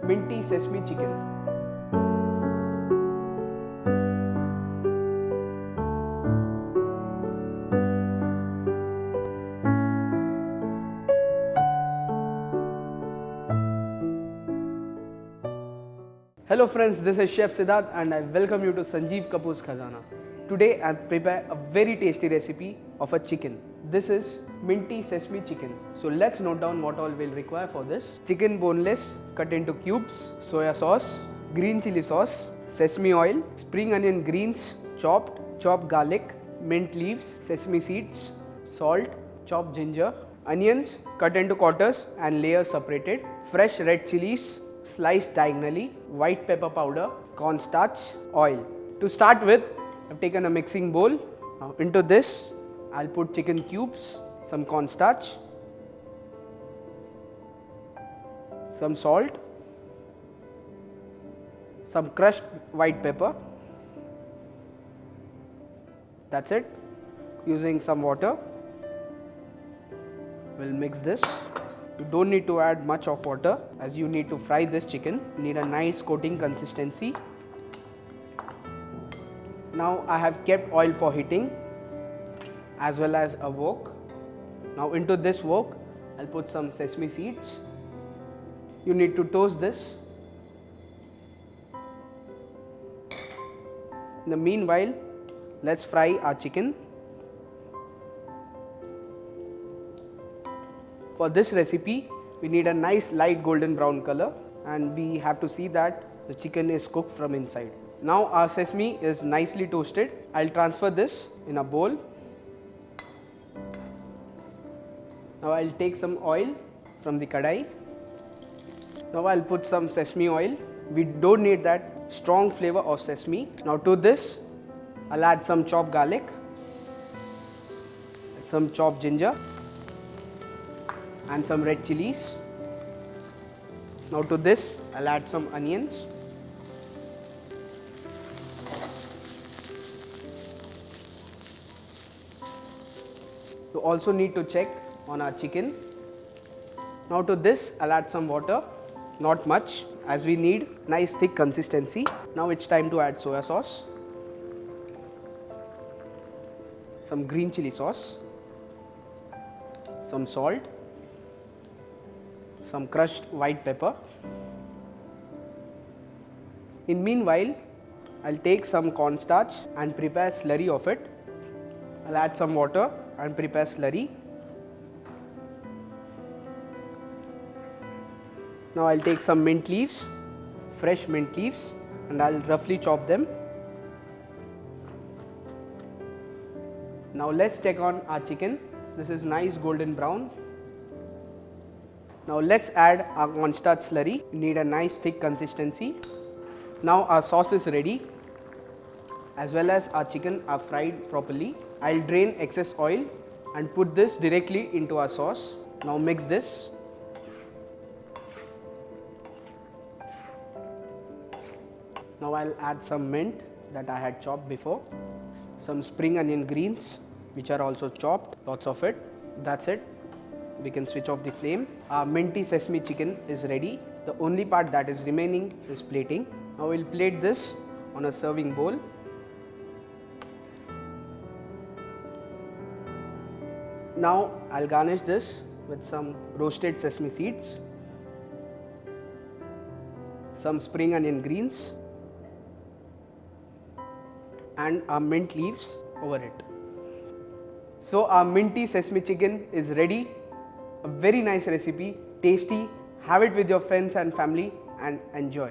Minty Sesame chicken. Hello friends, this is Chef Siddharth and I welcome you to Sanjeev Kapoor Khazana. Today I prepare a very tasty recipe of a chicken. This is Minty Sesame chicken. So let's note down what all we'll require for this. Chicken boneless cut into cubes, soya sauce, green chilli sauce, sesame oil, spring onion greens chopped, chopped garlic, mint leaves, sesame seeds, salt, chopped ginger, onions cut into quarters and layers separated, fresh red chillies sliced diagonally, white pepper powder, cornstarch, oil. To start with, I've taken a mixing bowl. Now into this, I'll put chicken cubes, some cornstarch, some salt, some crushed white pepper. That's it. Using some water, we'll mix this. You don't need to add much of water as you need to fry this chicken. You need a nice coating consistency. Now I have kept oil for heating as well as a wok. Now into this wok, I'll put some sesame seeds. You need to toast this. In the meanwhile, let's fry our chicken. For this recipe, we need a nice light golden brown color and we have to see that the chicken is cooked from inside. Now our sesame is nicely toasted. I'll transfer this in a bowl. Now I'll take some oil from the kadai. Now I'll put some sesame oil. We don't need that strong flavor of sesame. Now to this, I'll add some chopped garlic, some chopped ginger, and some red chillies. Now to this, I'll add some onions. You also need to check on our chicken. Now to this, I'll add some water, not much, as we need nice thick consistency. Now it's time to add soya sauce, some green chilli sauce, some salt, some crushed white pepper. In meanwhile, I'll take some cornstarch and prepare slurry of it. I'll add some water and prepare slurry. Now I'll take some mint leaves, fresh mint leaves, and I'll roughly chop them. Now let's check on our chicken. This is nice golden brown. Now let's add our cornstarch slurry. You need a nice thick consistency. Now our sauce is ready, as well as our chicken are fried properly. I'll drain excess oil and put this directly into our sauce. Now mix this. Now I'll add some mint that I had chopped before, some spring onion greens which are also chopped, lots of it. That's it. We can switch off the flame. Our minty sesame chicken is ready. The only part that is remaining is plating. Now we'll plate this on a serving bowl. Now I'll garnish this with some roasted sesame seeds, some spring onion greens, and our mint leaves over it. So our minty sesame chicken is ready. A very nice recipe, tasty. Have it with your friends and family and enjoy.